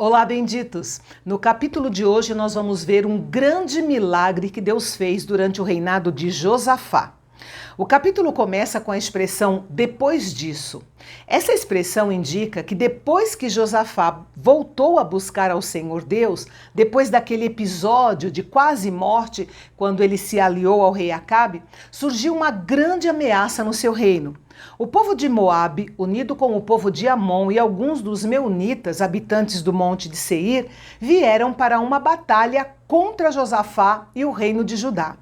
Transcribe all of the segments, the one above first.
Olá, benditos! No capítulo de hoje nós vamos ver um grande milagre que Deus fez durante o reinado de Josafá. O capítulo começa com a expressão depois disso. Essa expressão indica que depois que Josafá voltou a buscar ao Senhor Deus, depois daquele episódio de quase morte, quando ele se aliou ao rei Acabe, surgiu uma grande ameaça no seu reino. O povo de Moabe, unido com o povo de Amon e alguns dos meunitas, habitantes do monte de Seir, vieram para uma batalha contra Josafá e o reino de Judá.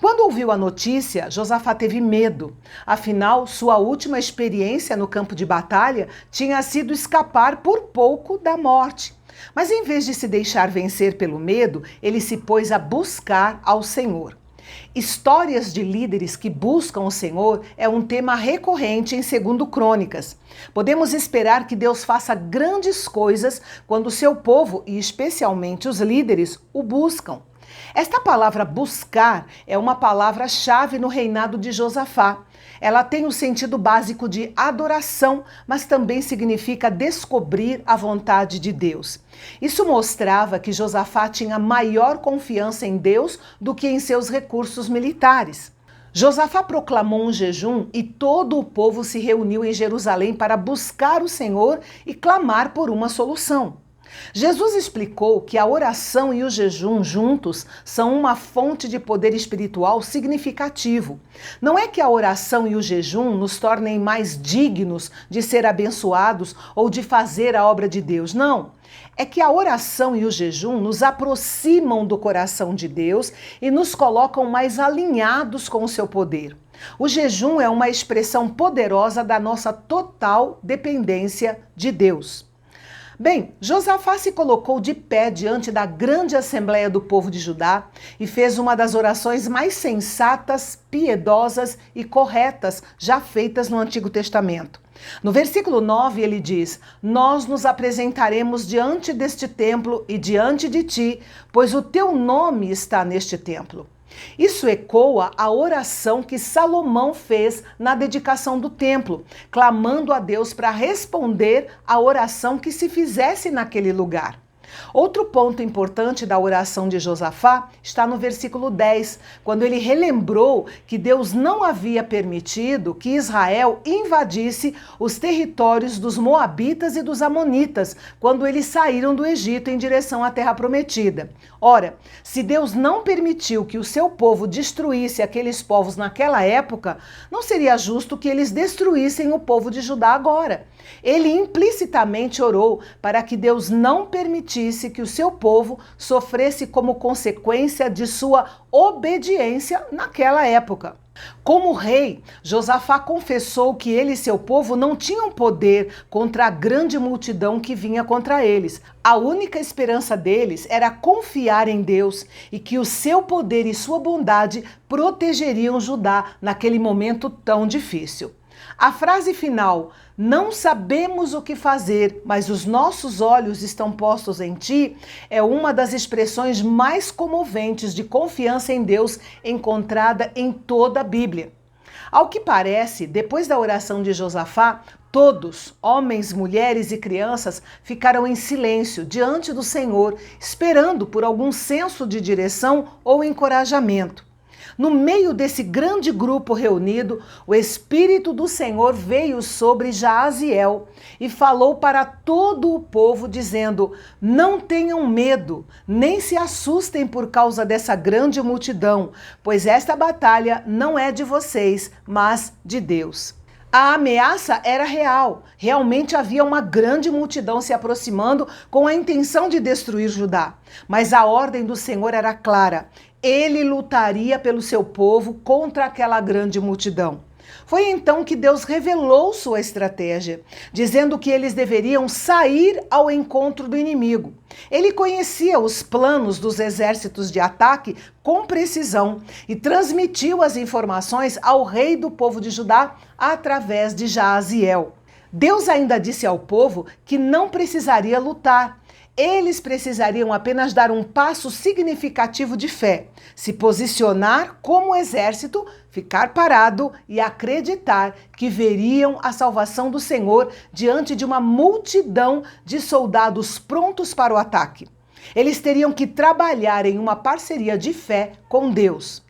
Quando ouviu a notícia, Josafá teve medo. Afinal, sua última experiência no campo de batalha tinha sido escapar por pouco da morte. Mas em vez de se deixar vencer pelo medo, ele se pôs a buscar ao Senhor. Histórias de líderes que buscam o Senhor é um tema recorrente em 2 Crônicas. Podemos esperar que Deus faça grandes coisas quando o seu povo, e especialmente os líderes, o buscam. Esta palavra buscar é uma palavra-chave no reinado de Josafá. Ela tem o sentido básico de adoração, mas também significa descobrir a vontade de Deus. Isso mostrava que Josafá tinha maior confiança em Deus do que em seus recursos militares. Josafá proclamou um jejum e todo o povo se reuniu em Jerusalém para buscar o Senhor e clamar por uma solução. Jesus explicou que a oração e o jejum juntos são uma fonte de poder espiritual significativo. Não é que a oração e o jejum nos tornem mais dignos de ser abençoados ou de fazer a obra de Deus, não. É que a oração e o jejum nos aproximam do coração de Deus e nos colocam mais alinhados com o seu poder. O jejum é uma expressão poderosa da nossa total dependência de Deus. Bem, Josafá se colocou de pé diante da grande assembleia do povo de Judá e fez uma das orações mais sensatas, piedosas e corretas já feitas no Antigo Testamento. No versículo 9 ele diz: "Nós nos apresentaremos diante deste templo e diante de ti, pois o teu nome está neste templo." Isso ecoa a oração que Salomão fez na dedicação do templo, clamando a Deus para responder à oração que se fizesse naquele lugar. Outro ponto importante da oração de Josafá está no versículo 10, quando ele relembrou que Deus não havia permitido que Israel invadisse os territórios dos Moabitas e dos Amonitas, quando eles saíram do Egito em direção à Terra Prometida. Ora, se Deus não permitiu que o seu povo destruísse aqueles povos naquela época, não seria justo que eles destruíssem o povo de Judá agora. Ele implicitamente orou para que Deus não permitisse que o seu povo sofresse como consequência de sua obediência naquela época. Como rei, Josafá confessou que ele e seu povo não tinham poder contra a grande multidão que vinha contra eles. A única esperança deles era confiar em Deus e que o seu poder e sua bondade protegeriam Judá naquele momento tão difícil. A frase final, "Não sabemos o que fazer, mas os nossos olhos estão postos em ti", é uma das expressões mais comoventes de confiança em Deus encontrada em toda a Bíblia. Ao que parece, depois da oração de Josafá, todos, homens, mulheres e crianças, ficaram em silêncio diante do Senhor, esperando por algum senso de direção ou encorajamento. No meio desse grande grupo reunido, o Espírito do Senhor veio sobre Jaaziel e falou para todo o povo, dizendo: "Não tenham medo, nem se assustem por causa dessa grande multidão, pois esta batalha não é de vocês, mas de Deus." A ameaça era real. Realmente havia uma grande multidão se aproximando com a intenção de destruir Judá. Mas a ordem do Senhor era clara. Ele lutaria pelo seu povo contra aquela grande multidão. Foi então que Deus revelou sua estratégia, dizendo que eles deveriam sair ao encontro do inimigo. Ele conhecia os planos dos exércitos de ataque com precisão e transmitiu as informações ao rei do povo de Judá através de Jaaziel. Deus ainda disse ao povo que não precisaria lutar. eles precisariam apenas dar um passo significativo de fé, se posicionar como exército, ficar parado e acreditar que veriam a salvação do Senhor diante de uma multidão de soldados prontos para o ataque. Eles teriam que trabalhar em uma parceria de fé com Deus.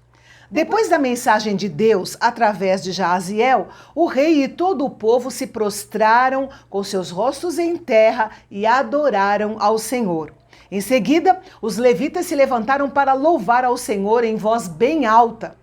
Depois da mensagem de Deus, através de Jaaziel, o rei e todo o povo se prostraram com seus rostos em terra e adoraram ao Senhor. Em seguida, os levitas se levantaram para louvar ao Senhor em voz bem alta.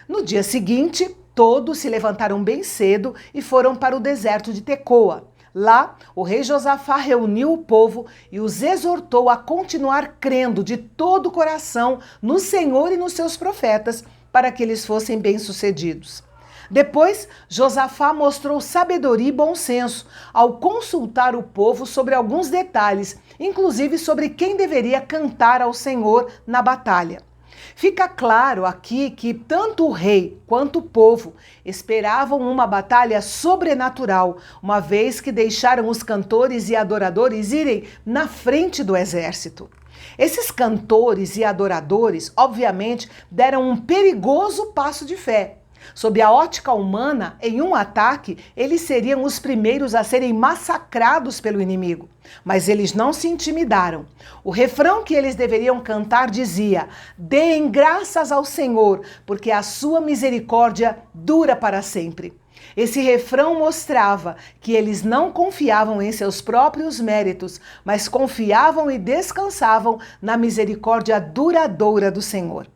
No dia seguinte, todos se levantaram bem cedo e foram para o deserto de Tecoa. Lá, o rei Josafá reuniu o povo e os exortou a continuar crendo de todo o coração no Senhor e nos seus profetas, para que eles fossem bem-sucedidos. Depois, Josafá mostrou sabedoria e bom senso ao consultar o povo sobre alguns detalhes, inclusive sobre quem deveria cantar ao Senhor na batalha. Fica claro aqui que tanto o rei quanto o povo esperavam uma batalha sobrenatural, uma vez que deixaram os cantores e adoradores irem na frente do exército. Esses cantores e adoradores, obviamente, deram um perigoso passo de fé. Sob a ótica humana, em um ataque, eles seriam os primeiros a serem massacrados pelo inimigo. Mas eles não se intimidaram. O refrão que eles deveriam cantar dizia: "Deem graças ao Senhor, porque a sua misericórdia dura para sempre." Esse refrão mostrava que eles não confiavam em seus próprios méritos, mas confiavam e descansavam na misericórdia duradoura do Senhor.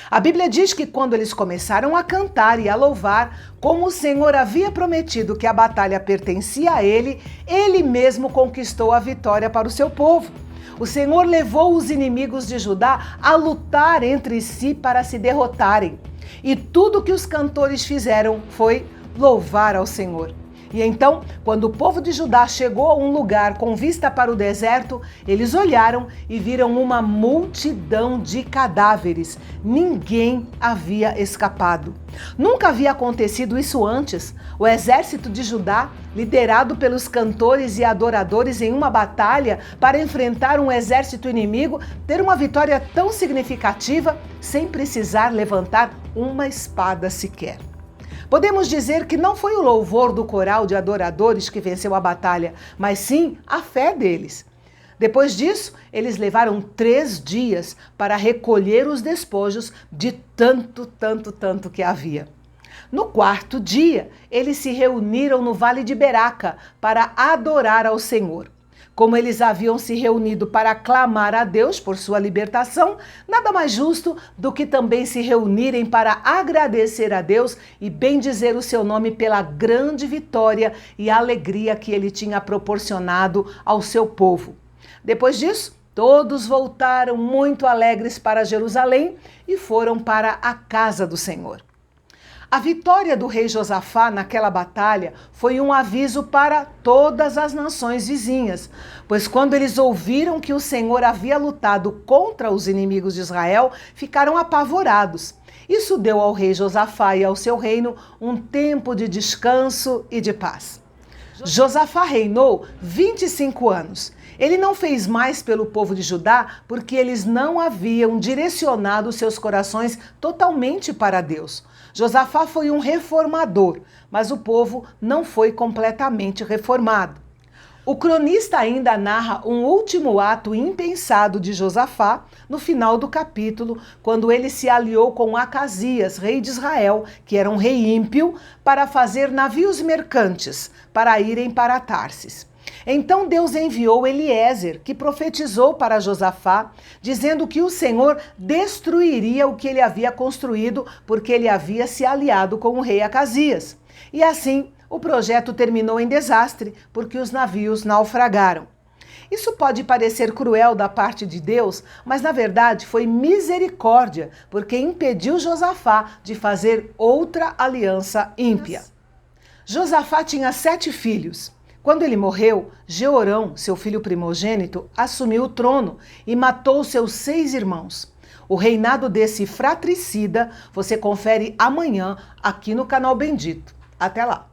A Bíblia diz que quando eles começaram a cantar e a louvar, como o Senhor havia prometido que a batalha pertencia a ele, ele mesmo conquistou a vitória para o seu povo. O Senhor levou os inimigos de Judá a lutar entre si para se derrotarem. E tudo que os cantores fizeram foi louvar ao Senhor. E então, quando o povo de Judá chegou a um lugar com vista para o deserto, eles olharam e viram uma multidão de cadáveres. Ninguém havia escapado. Nunca havia acontecido isso antes. O exército de Judá, liderado pelos cantores e adoradores em uma batalha para enfrentar um exército inimigo, ter uma vitória tão significativa sem precisar levantar uma espada sequer. Podemos dizer que não foi o louvor do coral de adoradores que venceu a batalha, mas sim a fé deles. Depois disso, eles levaram 3 dias para recolher os despojos de tanto que havia. No 4º dia, eles se reuniram no Vale de Beraca para adorar ao Senhor. Como eles haviam se reunido para clamar a Deus por sua libertação, nada mais justo do que também se reunirem para agradecer a Deus e bendizer o seu nome pela grande vitória e alegria que ele tinha proporcionado ao seu povo. Depois disso, todos voltaram muito alegres para Jerusalém e foram para a casa do Senhor. A vitória do rei Josafá naquela batalha foi um aviso para todas as nações vizinhas, pois quando eles ouviram que o Senhor havia lutado contra os inimigos de Israel, ficaram apavorados. Isso deu ao rei Josafá e ao seu reino um tempo de descanso e de paz. Josafá reinou 25 anos. Ele não fez mais pelo povo de Judá porque eles não haviam direcionado seus corações totalmente para Deus. Josafá foi um reformador, mas o povo não foi completamente reformado. O cronista ainda narra um último ato impensado de Josafá no final do capítulo, quando ele se aliou com Acasias, rei de Israel, que era um rei ímpio, para fazer navios mercantes para irem para Tarsis. Então Deus enviou Eliezer, que profetizou para Josafá, dizendo que o Senhor destruiria o que ele havia construído, porque ele havia se aliado com o rei Acasias. E assim, o projeto terminou em desastre, porque os navios naufragaram. Isso pode parecer cruel da parte de Deus, mas na verdade foi misericórdia, porque impediu Josafá de fazer outra aliança ímpia. Josafá tinha 7 filhos. Quando ele morreu, Jeorão, seu filho primogênito, assumiu o trono e matou seus 6 irmãos. O reinado desse fratricida você confere amanhã aqui no canal Bendito. Até lá!